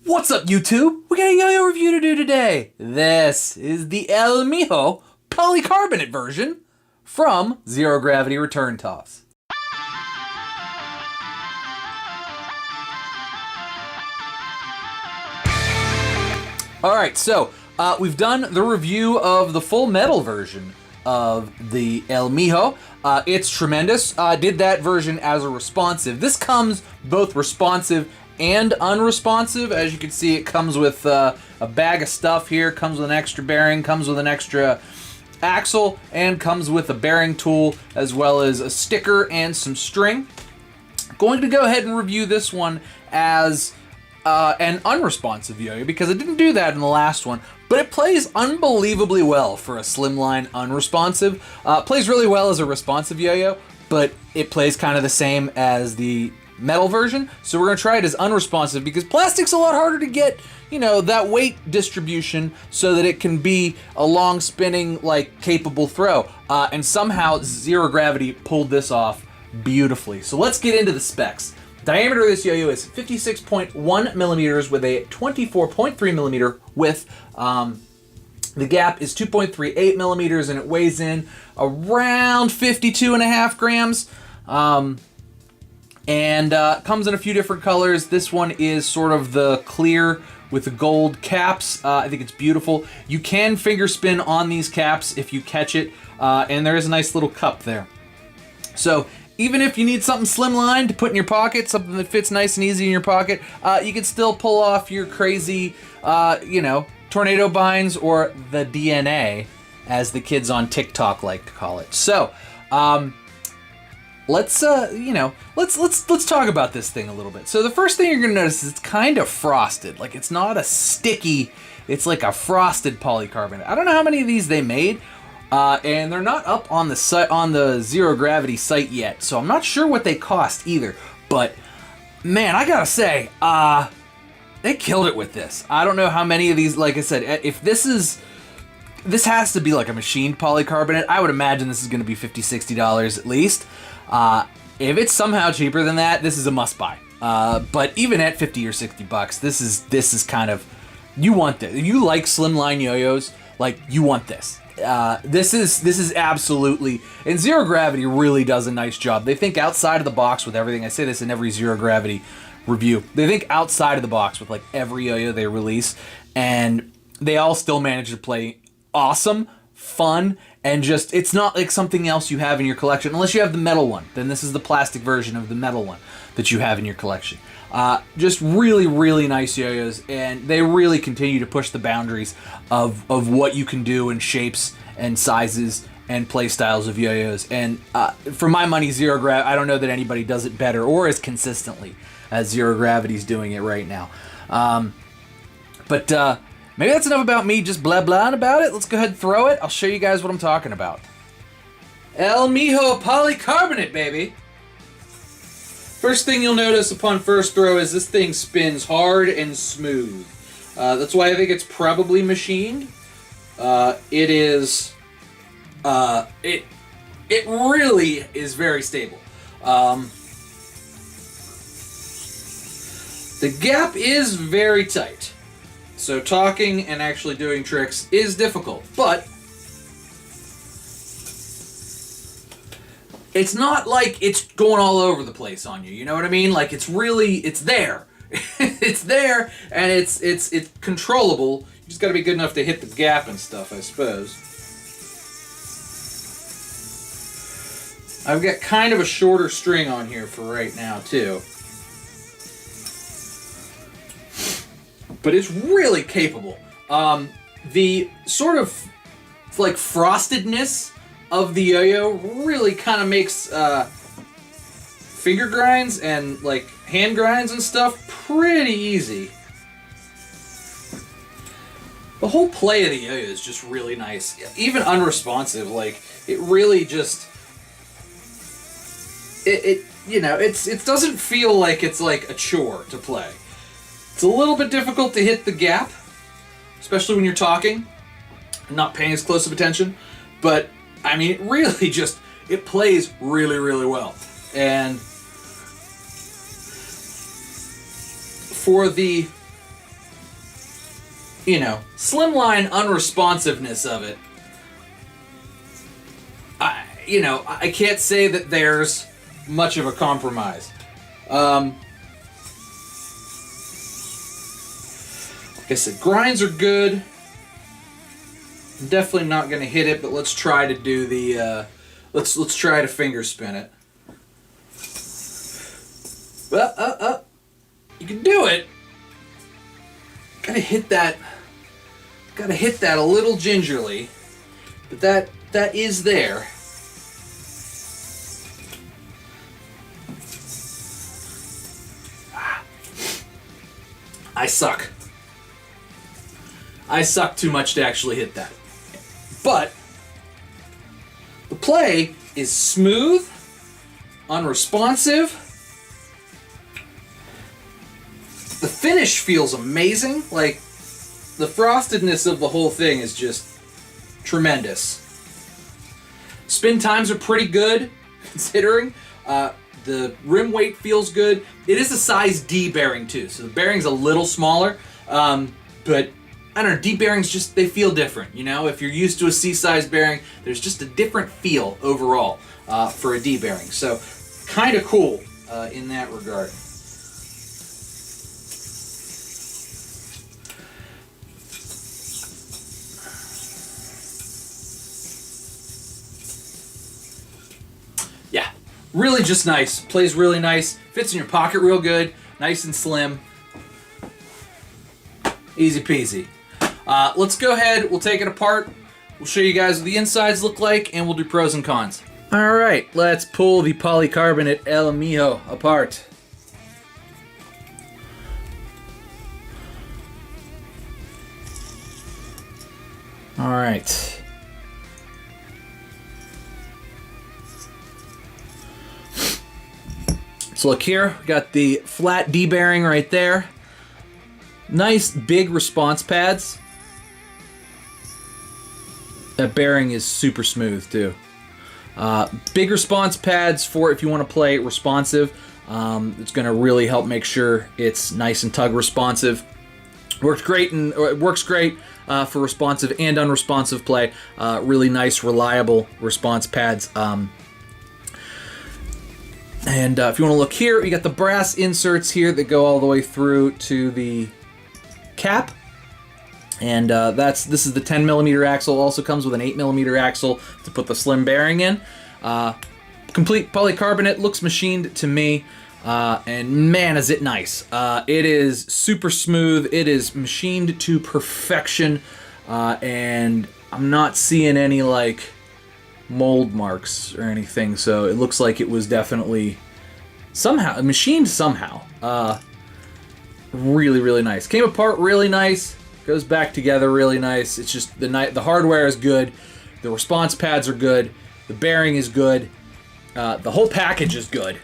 What's up, YouTube? We got a yo-yo review to do today. This is the El Mijo Polycarbonate version from Zero Gravity Return Toss. Alright, so we've done the review of the full metal version of the El Mijo. It's tremendous. Did that version as a responsive. This comes both responsive and unresponsive. As you can see, it comes with a bag of stuff here, comes with an extra bearing, comes with an extra axle, and comes with a bearing tool, as well as a sticker and some string. Going to go ahead and review this one as an unresponsive yo-yo, because I didn't do that in the last one, but it plays unbelievably well for a slimline unresponsive. Plays really well as a responsive yo-yo, but it plays kind of the same as the metal version, so we're going to try it as unresponsive because plastic's a lot harder to get, you know, that weight distribution so that it can be a long spinning, like, capable throw. And somehow Zero Gravity pulled this off beautifully. So let's get into the specs. Diameter of this yo-yo is 56.1 millimeters with a 24.3 millimeter width. The gap is 2.38 millimeters and it weighs in around 52.5 grams. And comes in a few different colors. This one is sort of the clear with the gold caps. I think it's beautiful. You can finger spin on these caps if you catch it, and there is a nice little cup there. So even if you need something slimline to put in your pocket, something that fits nice and easy in your pocket, you can still pull off your crazy, you know, tornado binds, or the DNA, as the kids on TikTok like to call it. So, let's let's talk about this thing a little bit. So the first thing you're gonna notice is it's kind of frosted. Like, it's not a sticky, it's like a frosted polycarbonate. I don't know how many of these they made, and they're not up on the site, on the Zero Gravity site yet, so I'm not sure what they cost either. But man, I gotta say, they killed it with this. I don't know how many of these, like I said, if this has to be like a machined polycarbonate. I would imagine this is going to be $50-$60 at least. If it's somehow cheaper than that, this is a must buy. But even at 50 or 60 bucks, this is kind of, you want this. If you like slimline yo-yos, like, you want this. This is absolutely, and Zero Gravity really does a nice job. They think outside of the box with everything. I say this in every Zero Gravity review. They think outside of the box with like every yo-yo they release, and they all still manage to play awesome, fun, and just, it's not like something else you have in your collection. Unless you have the metal one, then this is the plastic version of the metal one that you have in your collection. Just really, really nice yo-yos, and they really continue to push the boundaries of what you can do in shapes and sizes and play styles of yo-yos. And for my money, Zero Gravity, I don't know that anybody does it better or as consistently as Zero Gravity's doing it right now. Maybe that's enough about me just blah-blahing about it. Let's go ahead and throw it. I'll show you guys what I'm talking about. El Mijo Polycarbonate, baby. First thing you'll notice upon first throw is this thing spins hard and smooth. That's why I think it's probably machined. It is... It really is very stable. The gap is very tight. So talking and actually doing tricks is difficult, but it's not like it's going all over the place on you. You know what I mean? Like, it's really, it's there. It's there, and it's controllable. You just got to be good enough to hit the gap and stuff, I suppose. I've got kind of a shorter string on here for right now, too. But it's really capable. The sort of like frostedness of the yo-yo really kind of makes finger grinds and like hand grinds and stuff pretty easy. The whole play of the yo-yo is just really nice. Even unresponsive, like, it really just, it you know, it doesn't feel like it's like a chore to play. It's a little bit difficult to hit the gap, especially when you're talking and not paying as close of attention. But, I mean, it really just, it plays really, really well. And for the you know, slimline unresponsiveness of it, I can't say that there's much of a compromise. Like I said, grinds are good. I'm definitely not going to hit it, but let's try to do the, let's try to finger spin it. You can do it. Gotta hit that a little gingerly, but that is there. I suck. I suck too much to actually hit that. But the play is smooth, unresponsive. The finish feels amazing. Like, the frostedness of the whole thing is just tremendous. Spin times are pretty good, considering. The rim weight feels good. It is a size D bearing too, so the bearing's a little smaller. But I don't know, D bearings just, they feel different. You know, if you're used to a C size bearing, there's just a different feel overall for a D bearing. So kind of cool in that regard. Yeah, really just nice. Plays really nice. Fits in your pocket real good. Nice and slim. Easy peasy. Let's go ahead. We'll take it apart. We'll show you guys what the insides look like, and we'll do pros and cons. All right, let's pull the polycarbonate El Mijo apart. All right. So look here, we got the flat D bearing right there. Nice big response pads. That bearing is super smooth too. Big response pads for if you want to play responsive. It's going to really help make sure it's nice and tug responsive. Works great for responsive and unresponsive play. Really nice, reliable response pads. And if you want to look here, you got the brass inserts here that go all the way through to the cap. And this is the 10mm axle. Also comes with an 8mm axle to put the slim bearing in. Complete polycarbonate, looks machined to me. And man, is it nice. It is super smooth. It is machined to perfection. And I'm not seeing any like mold marks or anything, so it looks like it was definitely machined somehow. Really, really nice. Came apart really nice. Goes back together really nice. It's just the hardware is good. The response pads are good. The bearing is good. The whole package is good.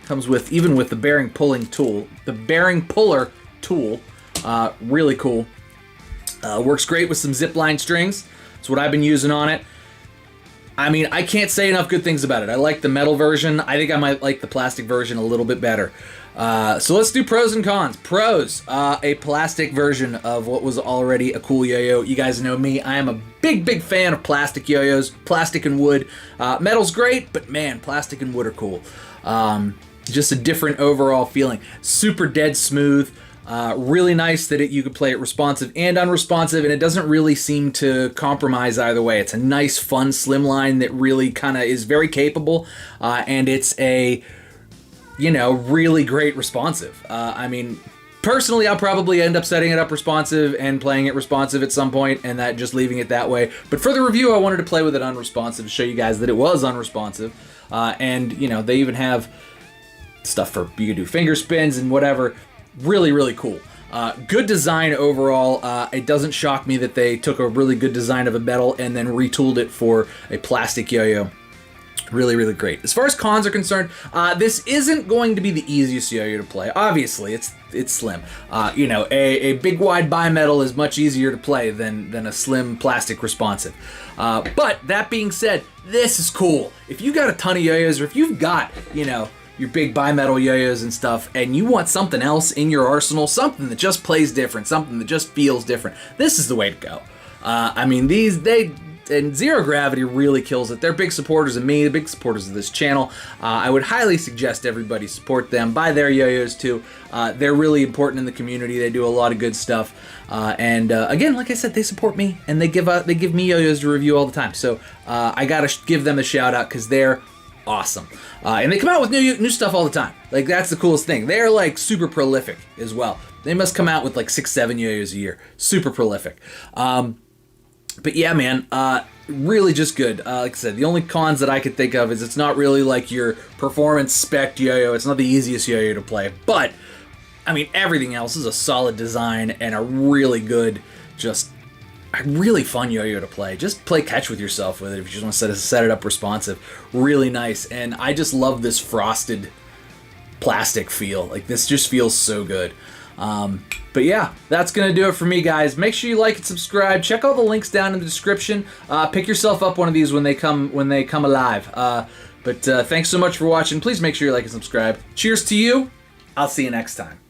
Comes with even with the bearing pulling tool. The bearing puller tool, really cool. Works great with some Zipline strings. That's what I've been using on it. I mean, I can't say enough good things about it. I like the metal version. I think I might like the plastic version a little bit better. So let's do pros and cons. Pros, a plastic version of what was already a cool yo-yo. You guys know me. I am a big, big fan of plastic yo-yos. Plastic and wood. Metal's great, but man, plastic and wood are cool. Just a different overall feeling. Super dead smooth. Really nice that you could play it responsive and unresponsive, and it doesn't really seem to compromise either way. It's a nice, fun slimline that really kind of is very capable, and it's a, really great responsive. I mean, personally, I'll probably end up setting it up responsive and playing it responsive at some point, and just leaving it that way. But for the review, I wanted to play with it unresponsive to show you guys that it was unresponsive, and they even have stuff for you can do finger spins and whatever. Really, really cool. Good design overall. It doesn't shock me that they took a really good design of a metal and then retooled it for a plastic yo-yo. Really, really great. As far as cons are concerned, this isn't going to be the easiest yo-yo to play. Obviously, it's slim. A big wide bimetal is much easier to play than a slim plastic responsive. But that being said, this is cool. If you got a ton of yo-yos, or if you've got, your big bimetal yo-yos and stuff, and you want something else in your arsenal, something that just plays different, something that just feels different, this is the way to go. I mean, and Zero Gravity really kills it. They're big supporters of me, big supporters of this channel. I would highly suggest everybody support them, buy their yo-yos too. They're really important in the community. They do a lot of good stuff. And again, like I said, they support me, and they give me yo-yos to review all the time. So I gotta give them a shout out because they're awesome. And they come out with new stuff all the time. Like, that's the coolest thing. They're like super prolific as well. They must come out with like 6-7 yo-yos a year. Super prolific. But yeah, man, really just good. Like I said, the only cons that I could think of is it's not really like your performance spec yo-yo. It's not the easiest yo-yo to play. But, I mean, everything else is a solid design and a really good, just a really fun yo-yo to play. Just play catch with yourself with it if you just want to set it up responsive. Really nice. And I just love this frosted plastic feel. Like, this just feels so good. But yeah, that's gonna do it for me, guys. Make sure you like and subscribe. Check all the links down in the description. Pick yourself up one of these when they come alive. But thanks so much for watching. Please make sure you like and subscribe. Cheers to you. I'll see you next time.